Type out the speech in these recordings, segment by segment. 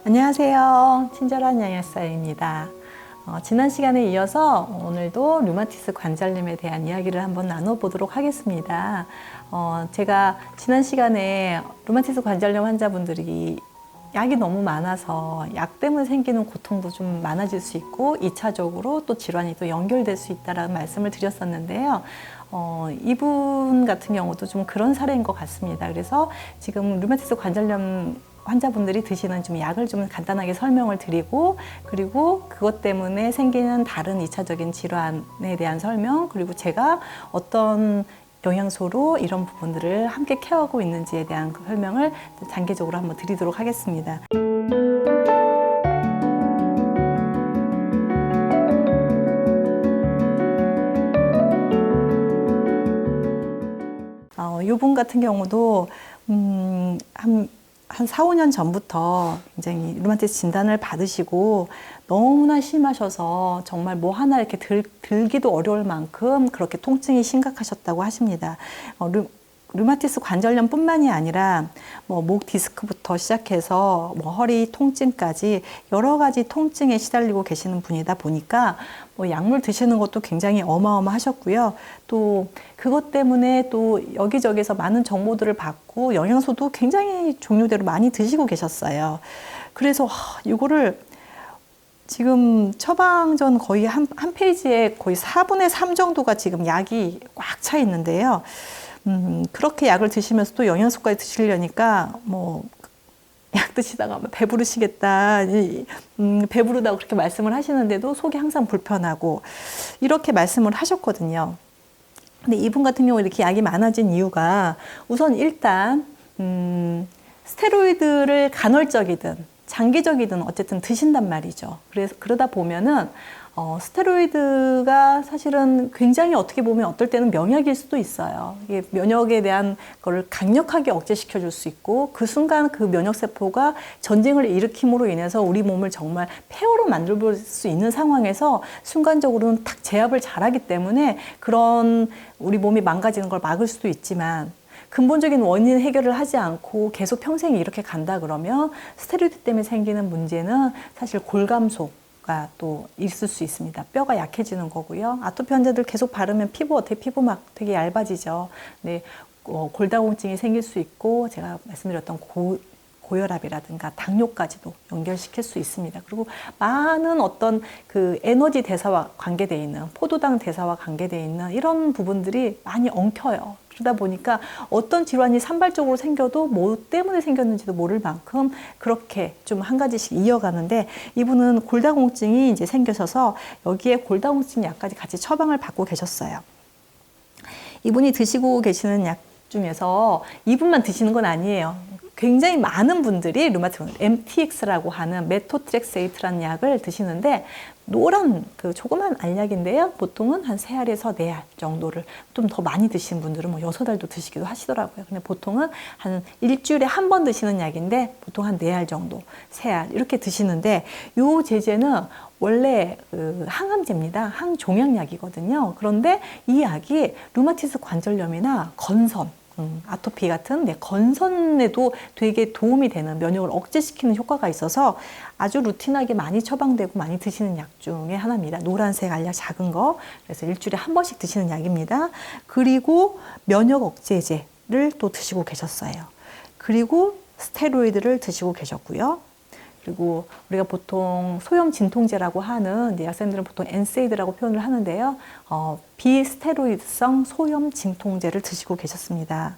안녕하세요. 친절한 영양사입니다. 지난 시간에 이어서 오늘도 류마티스 관절염에 대한 이야기를 한번 나눠보도록 하겠습니다. 제가 지난 시간에 류마티스 관절염 환자분들이 약이 너무 많아서 약 때문에 생기는 고통도 좀 많아질 수 있고 2차적으로 또 질환이 또 연결될 수 있다는 말씀을 드렸었는데요. 이분 같은 경우도 좀 그런 사례인 것 같습니다. 그래서 지금 류마티스 관절염 환자분들이 드시는 좀 약을 좀 간단하게 설명을 드리고, 그리고 그것 때문에 생기는 다른 2차적인 질환에 대한 설명, 그리고 제가 어떤 영양소로 이런 부분들을 함께 케어하고 있는지에 대한 설명을 단계적으로 한번 드리도록 하겠습니다. 이분 같은 경우도 한 4, 5년 전부터 굉장히 류마티스 진단을 받으시고 너무나 심하셔서 정말 뭐 하나 이렇게 들기도 어려울 만큼 그렇게 통증이 심각하셨다고 하십니다. 류마티스 관절염뿐만이 아니라 목 디스크부터 시작해서 허리 통증까지 여러 가지 통증에 시달리고 계시는 분이다 보니까 약물 드시는 것도 굉장히 어마어마하셨고요. 또 그것 때문에 또 여기저기서 많은 정보들을 받고 영양소도 굉장히 종류대로 많이 드시고 계셨어요. 그래서 이거를 지금 처방전 거의 한 페이지에 거의 4분의 3 정도가 지금 약이 꽉 차 있는데요. 그렇게 약을 드시면서도 영양소까지 드시려니까 약 드시다가 배부르시겠다, 배부르다고 그렇게 말씀을 하시는데도 속이 항상 불편하고 이렇게 말씀을 하셨거든요. 근데 이분 같은 경우 이렇게 약이 많아진 이유가 우선 일단 스테로이드를 간헐적이든 장기적이든 어쨌든 드신단 말이죠. 그래서 그러다 보면은 스테로이드가 사실은 굉장히 어떻게 보면 어떨 때는 명약일 수도 있어요. 이게 면역에 대한 거를 강력하게 억제시켜 줄 수 있고 그 순간 그 면역세포가 전쟁을 일으킴으로 인해서 우리 몸을 정말 폐허로 만들어 볼 수 있는 상황에서 순간적으로는 탁 제압을 잘하기 때문에 그런 우리 몸이 망가지는 걸 막을 수도 있지만 근본적인 원인 해결을 하지 않고 계속 평생 이렇게 간다 그러면 스테로이드 때문에 생기는 문제는 사실 골감소가 또 있을 수 있습니다. 뼈가 약해지는 거고요. 아토피 환자들 계속 바르면 피부막 되게 얇아지죠. 네, 골다공증이 생길 수 있고 제가 말씀드렸던 고혈압이라든가 당뇨까지도 연결시킬 수 있습니다. 그리고 많은 어떤 그 에너지 대사와 관계되어 있는 포도당 대사와 관계되어 있는 이런 부분들이 많이 엉켜요. 그러다 보니까 어떤 질환이 산발적으로 생겨도 뭐 때문에 생겼는지도 모를 만큼 그렇게 좀 한 가지씩 이어가는데 이분은 골다공증이 이제 생겨셔서 여기에 골다공증 약까지 같이 처방을 받고 계셨어요. 이분이 드시고 계시는 약 중에서 이분만 드시는 건 아니에요. 굉장히 많은 분들이 류마티스 MTX라고 하는 메토트렉세이트라는 약을 드시는데 노란 그 조그만 알약인데요. 보통은 한 3알에서 4알 정도를 좀 더 많이 드시는 분들은 6알도 드시기도 하시더라고요. 근데 보통은 한 일주일에 한 번 드시는 약인데 보통 한 4알 정도, 3알 이렇게 드시는데 요 제제는 원래 항암제입니다. 항종양약이거든요. 그런데 이 약이 류마티스 관절염이나 건선, 아토피 같은 건선에도 되게 도움이 되는 면역을 억제시키는 효과가 있어서 아주 루틴하게 많이 처방되고 많이 드시는 약 중에 하나입니다. 노란색 알약 작은 거. 그래서 일주일에 한 번씩 드시는 약입니다. 그리고 면역 억제제를 또 드시고 계셨어요. 그리고 스테로이드를 드시고 계셨고요. 그리고 우리가 보통 소염 진통제라고 하는 약사님들은 보통 엔세이드라고 표현을 하는데요. 비스테로이드성 소염 진통제를 드시고 계셨습니다.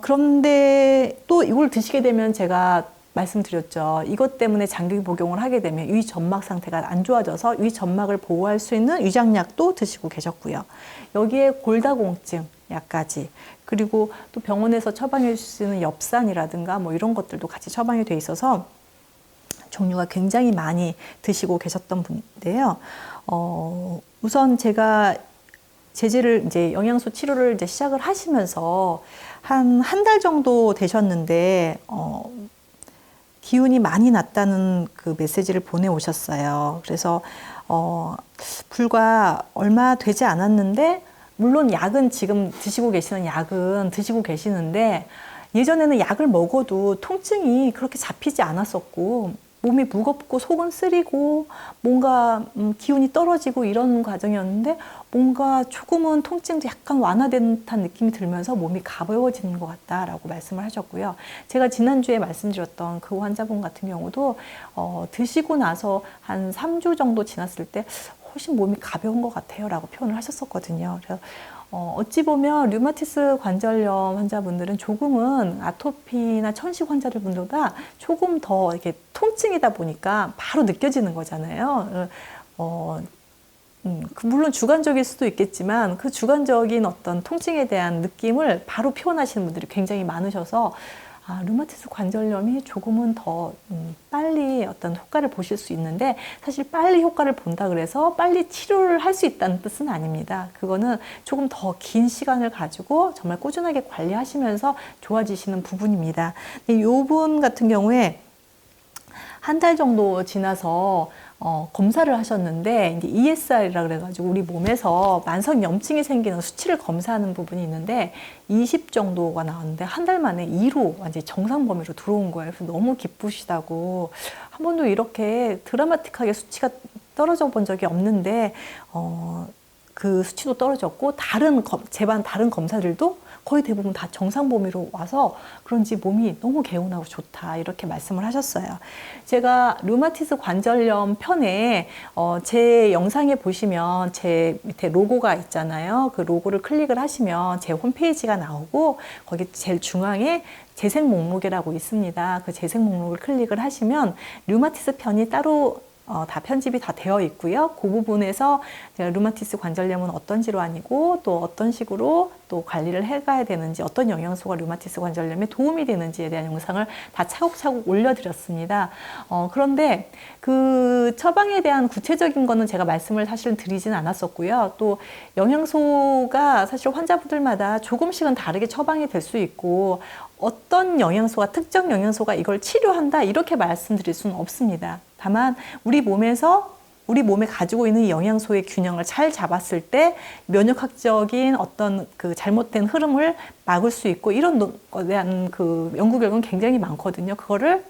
그런데 또 이걸 드시게 되면 제가 말씀드렸죠. 이것 때문에 장기 복용을 하게 되면 위 점막 상태가 안 좋아져서 위 점막을 보호할 수 있는 위장약도 드시고 계셨고요. 여기에 골다공증 약까지 그리고 또 병원에서 처방해 주시는 엽산이라든가 이런 것들도 같이 처방이 돼 있어서 종류가 굉장히 많이 드시고 계셨던 분인데요. 우선 제가 제제를 이제 영양소 치료를 이제 시작을 하시면서 한 달 정도 되셨는데 기운이 많이 났다는 그 메시지를 보내오셨어요. 그래서 불과 얼마 되지 않았는데 물론 약은 지금 드시고 계시는 약은 드시고 계시는데 예전에는 약을 먹어도 통증이 그렇게 잡히지 않았었고 몸이 무겁고 속은 쓰리고 뭔가 기운이 떨어지고 이런 과정이었는데 뭔가 조금은 통증도 약간 완화된 듯한 느낌이 들면서 몸이 가벼워지는 것 같다라고 말씀을 하셨고요. 제가 지난주에 말씀드렸던 그 환자분 같은 경우도 드시고 나서 한 3주 정도 지났을 때 훨씬 몸이 가벼운 것 같아요 라고 표현을 하셨었거든요. 그래서 어찌 보면 류마티스 관절염 환자분들은 조금은 아토피나 천식 환자들보다 조금 더 이렇게 통증이다 보니까 바로 느껴지는 거잖아요. 물론 주관적일 수도 있겠지만 그 주관적인 어떤 통증에 대한 느낌을 바로 표현하시는 분들이 굉장히 많으셔서 류마티스 관절염이 조금은 더 빨리 어떤 효과를 보실 수 있는데 사실 빨리 효과를 본다 그래서 빨리 치료를 할 수 있다는 뜻은 아닙니다. 그거는 조금 더 긴 시간을 가지고 정말 꾸준하게 관리하시면서 좋아지시는 부분입니다. 이 분 같은 경우에 한 달 정도 지나서 검사를 하셨는데 이제 ESR이라 그래가지고 우리 몸에서 만성 염증이 생기는 수치를 검사하는 부분이 있는데 20 정도가 나왔는데 한 달 만에 2로 완전 정상 범위로 들어온 거예요. 그래서 너무 기쁘시다고 한 번도 이렇게 드라마틱하게 수치가 떨어져 본 적이 없는데 그 수치도 떨어졌고 제반 다른 검사들도 거의 대부분 다 정상 범위로 와서 그런지 몸이 너무 개운하고 좋다 이렇게 말씀을 하셨어요. 제가 류마티스 관절염 편에 제 영상에 보시면 제 밑에 로고가 있잖아요. 그 로고를 클릭을 하시면 제 홈페이지가 나오고 거기 제일 중앙에 재생 목록이라고 있습니다. 그 재생 목록을 클릭을 하시면 류마티스 편이 따로 다 편집이 다 되어 있고요. 그 부분에서 제가 류마티스 관절염은 어떤 질환이고 또 어떤 식으로 또 관리를 해가야 되는지 어떤 영양소가 류마티스 관절염에 도움이 되는지에 대한 영상을 다 차곡차곡 올려드렸습니다. 그런데 그 처방에 대한 구체적인 거는 제가 말씀을 사실 드리진 않았었고요. 또 영양소가 사실 환자분들마다 조금씩은 다르게 처방이 될 수 있고 어떤 영양소가 특정 영양소가 이걸 치료한다 이렇게 말씀드릴 수는 없습니다. 다만 우리 몸에 가지고 있는 영양소의 균형을 잘 잡았을 때 면역학적인 어떤 그 잘못된 흐름을 막을 수 있고 이런 것에 대한 그 연구 결과는 굉장히 많거든요. 그거를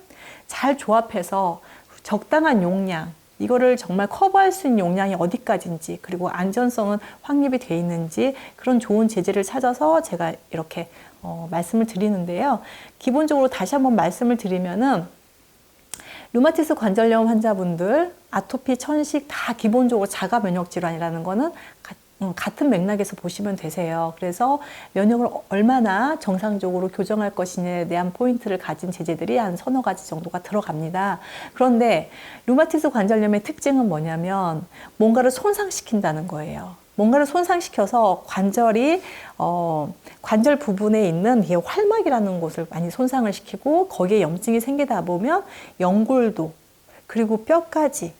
잘 조합해서 적당한 용량, 이거를 정말 커버할 수 있는 용량이 어디까지인지 그리고 안전성은 확립이 돼 있는지 그런 좋은 제재를 찾아서 제가 이렇게 말씀을 드리는데요. 기본적으로 다시 한번 말씀을 드리면은 류마티스 관절염 환자분들, 아토피, 천식 다 기본적으로 자가 면역 질환이라는 거는 같은 맥락에서 보시면 되세요. 그래서 면역을 얼마나 정상적으로 교정할 것이냐에 대한 포인트를 가진 제재들이 한 서너 가지 정도가 들어갑니다. 그런데 류마티스 관절염의 특징은 뭐냐면 뭔가를 손상시킨다는 거예요. 뭔가를 손상시켜서 관절이 관절 부분에 있는 이 활막이라는 곳을 많이 손상을 시키고 거기에 염증이 생기다 보면 연골도 그리고 뼈까지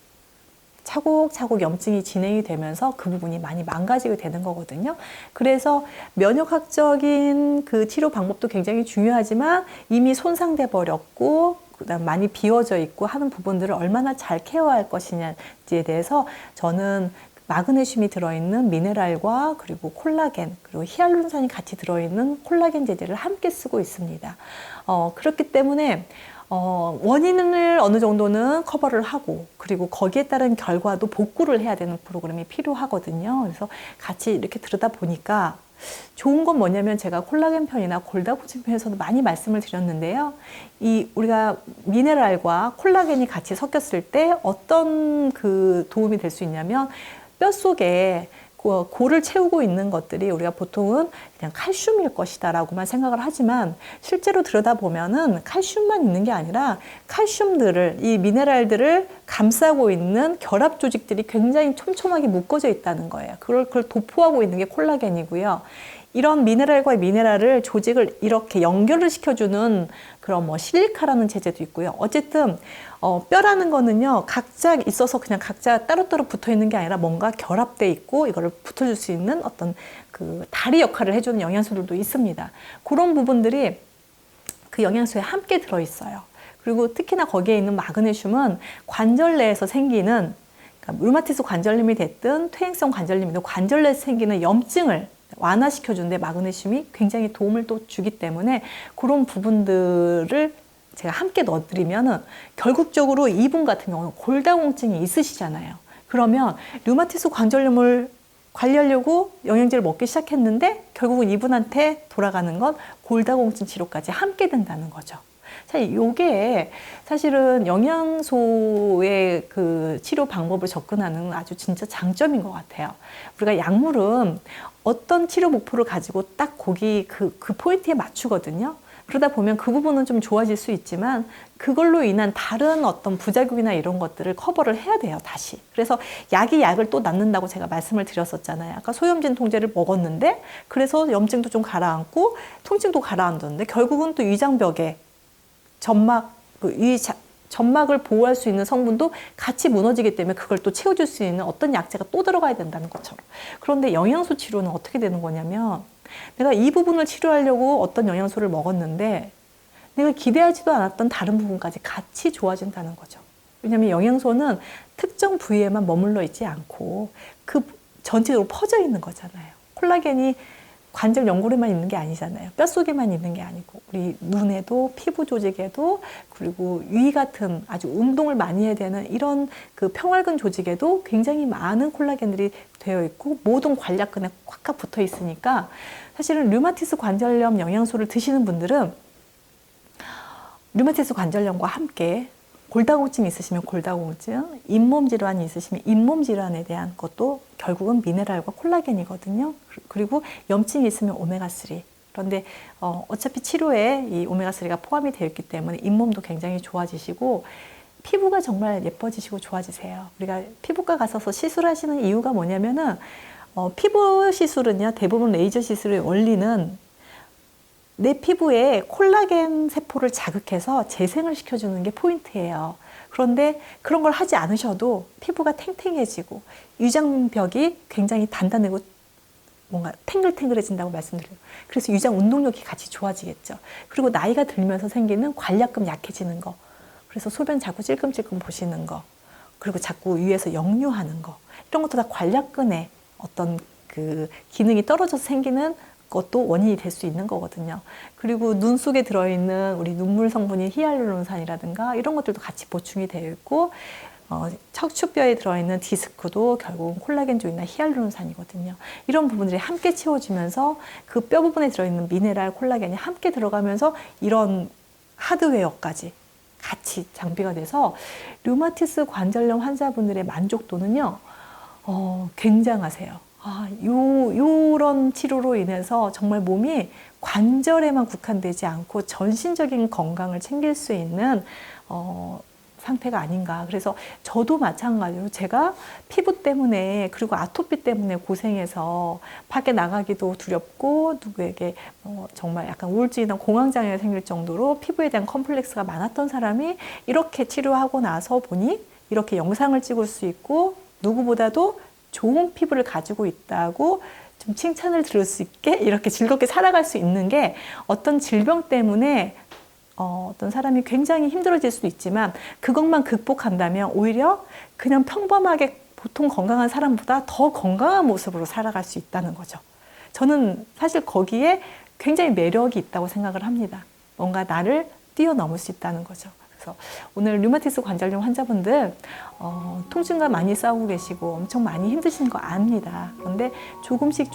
차곡차곡 염증이 진행이 되면서 그 부분이 많이 망가지게 되는 거거든요. 그래서 면역학적인 그 치료 방법도 굉장히 중요하지만 이미 손상돼 버렸고 그다음 많이 비워져 있고 하는 부분들을 얼마나 잘 케어할 것이냐에 대해서 저는 마그네슘이 들어있는 미네랄과 그리고 콜라겐 그리고 히알루론산이 같이 들어있는 콜라겐 제제를 함께 쓰고 있습니다. 그렇기 때문에 원인을 어느 정도는 커버를 하고 그리고 거기에 따른 결과도 복구를 해야 되는 프로그램이 필요하거든요. 그래서 같이 이렇게 들여다 보니까 좋은 건 뭐냐면 제가 콜라겐 편이나 골다공증 편에서도 많이 말씀을 드렸는데요. 우리가 미네랄과 콜라겐이 같이 섞였을 때 어떤 그 도움이 될 수 있냐면 뼈 속에 골을 채우고 있는 것들이 우리가 보통은 그냥 칼슘일 것이다 라고만 생각을 하지만 실제로 들여다보면은 칼슘만 있는 게 아니라 칼슘들을 이 미네랄들을 감싸고 있는 결합 조직들이 굉장히 촘촘하게 묶어져 있다는 거예요. 그걸 도포하고 있는 게 콜라겐이고요. 이런 미네랄과 미네랄을 조직을 이렇게 연결을 시켜주는 그런 뭐 실리카라는 제제도 있고요. 어쨌든 뼈라는 거는요 각자 있어서 그냥 각자 따로따로 붙어 있는 게 아니라 뭔가 결합돼 있고 이거를 붙어줄 수 있는 어떤 그 다리 역할을 해주는 영양소들도 있습니다. 그런 부분들이 그 영양소에 함께 들어 있어요. 그리고 특히나 거기에 있는 마그네슘은 관절 내에서 생기는 그러니까 류마티스 관절염이 됐든 퇴행성 관절염이든 관절 내에서 생기는 염증을 완화시켜주는데 마그네슘이 굉장히 도움을 또 주기 때문에 그런 부분들을 제가 함께 넣어드리면은 결국적으로 이분 같은 경우는 골다공증이 있으시잖아요. 그러면 류마티스 관절염을 관리하려고 영양제를 먹기 시작했는데 결국은 이분한테 돌아가는 건 골다공증 치료까지 함께 된다는 거죠. 이게 사실은 영양소의 그 치료 방법을 접근하는 아주 진짜 장점인 것 같아요. 우리가 약물은 어떤 치료 목표를 가지고 딱 거기 그 포인트에 맞추거든요. 그러다 보면 그 부분은 좀 좋아질 수 있지만 그걸로 인한 다른 어떤 부작용이나 이런 것들을 커버를 해야 돼요, 다시. 그래서 약이 약을 또 낳는다고 제가 말씀을 드렸었잖아요. 아까 소염진 통제를 먹었는데 그래서 염증도 좀 가라앉고 통증도 가라앉았는데 결국은 또 위장벽에 점막을 보호할 수 있는 성분도 같이 무너지기 때문에 그걸 또 채워줄 수 있는 어떤 약재가 또 들어가야 된다는 것처럼. 그런데 영양소 치료는 어떻게 되는 거냐면 내가 이 부분을 치료하려고 어떤 영양소를 먹었는데 내가 기대하지도 않았던 다른 부분까지 같이 좋아진다는 거죠. 왜냐하면 영양소는 특정 부위에만 머물러 있지 않고 그 전체적으로 퍼져 있는 거잖아요. 콜라겐이 관절 연골에만 있는 게 아니잖아요. 뼛속에만 있는 게 아니고 우리 눈에도 피부 조직에도 그리고 위 같은 아주 운동을 많이 해야 되는 이런 그 평활근 조직에도 굉장히 많은 콜라겐들이 되어 있고 모든 관략근에 꽉꽉 붙어 있으니까 사실은 류마티스 관절염 영양소를 드시는 분들은 류마티스 관절염과 함께 골다공증이 있으시면 골다공증, 잇몸 질환이 있으시면 잇몸 질환에 대한 것도 결국은 미네랄과 콜라겐이거든요. 그리고 염증이 있으면 오메가3. 그런데 어차피 치료에 이 오메가3가 포함이 되어 있기 때문에 잇몸도 굉장히 좋아지시고 피부가 정말 예뻐지시고 좋아지세요. 우리가 피부과 가셔서 시술하시는 이유가 뭐냐면은 피부 시술은요, 대부분 레이저 시술의 원리는 내 피부에 콜라겐 세포를 자극해서 재생을 시켜주는 게 포인트예요. 그런데 그런 걸 하지 않으셔도 피부가 탱탱해지고 위장벽이 굉장히 단단하고 뭔가 탱글탱글해진다고 말씀드려요. 그래서 위장 운동력이 같이 좋아지겠죠. 그리고 나이가 들면서 생기는 관략근 약해지는 거. 그래서 소변 자꾸 찔끔찔끔 보시는 거. 그리고 자꾸 위에서 역류하는 거. 이런 것도 다 관략근의 어떤 그 기능이 떨어져서 생기는 것도 원인이 될 수 있는 거거든요. 그리고 눈 속에 들어있는 우리 눈물 성분인 히알루론산이라든가 이런 것들도 같이 보충이 되어 있고 척추뼈에 들어있는 디스크도 결국은 콜라겐 쪽이나 히알루론산이거든요. 이런 부분들이 함께 채워지면서 그 뼈 부분에 들어있는 미네랄 콜라겐이 함께 들어가면서 이런 하드웨어까지 같이 장비가 돼서 류마티스 관절염 환자분들의 만족도는요 굉장하세요. 요런 치료로 인해서 정말 몸이 관절에만 국한되지 않고 전신적인 건강을 챙길 수 있는 상태가 아닌가. 그래서 저도 마찬가지로 제가 피부 때문에 그리고 아토피 때문에 고생해서 밖에 나가기도 두렵고 누구에게 정말 약간 우울증이나 공황장애가 생길 정도로 피부에 대한 컴플렉스가 많았던 사람이 이렇게 치료하고 나서 보니 이렇게 영상을 찍을 수 있고 누구보다도 좋은 피부를 가지고 있다고 좀 칭찬을 들을 수 있게 이렇게 즐겁게 살아갈 수 있는 게 어떤 질병 때문에 어떤 사람이 굉장히 힘들어질 수도 있지만 그것만 극복한다면 오히려 그냥 평범하게 보통 건강한 사람보다 더 건강한 모습으로 살아갈 수 있다는 거죠. 저는 사실 거기에 굉장히 매력이 있다고 생각을 합니다. 뭔가 나를 뛰어넘을 수 있다는 거죠. 그래서 오늘 류마티스 관절염 환자분들 통증과 많이 싸우고 계시고 엄청 많이 힘드신 거 압니다. 그런데 조금씩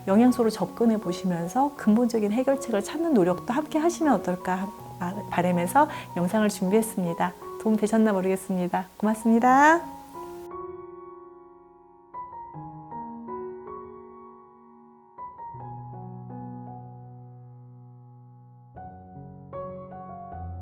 영양소로 접근해 보시면서 근본적인 해결책을 찾는 노력도 함께 하시면 어떨까 바라면서 영상을 준비했습니다. 도움 되셨나 모르겠습니다. 고맙습니다.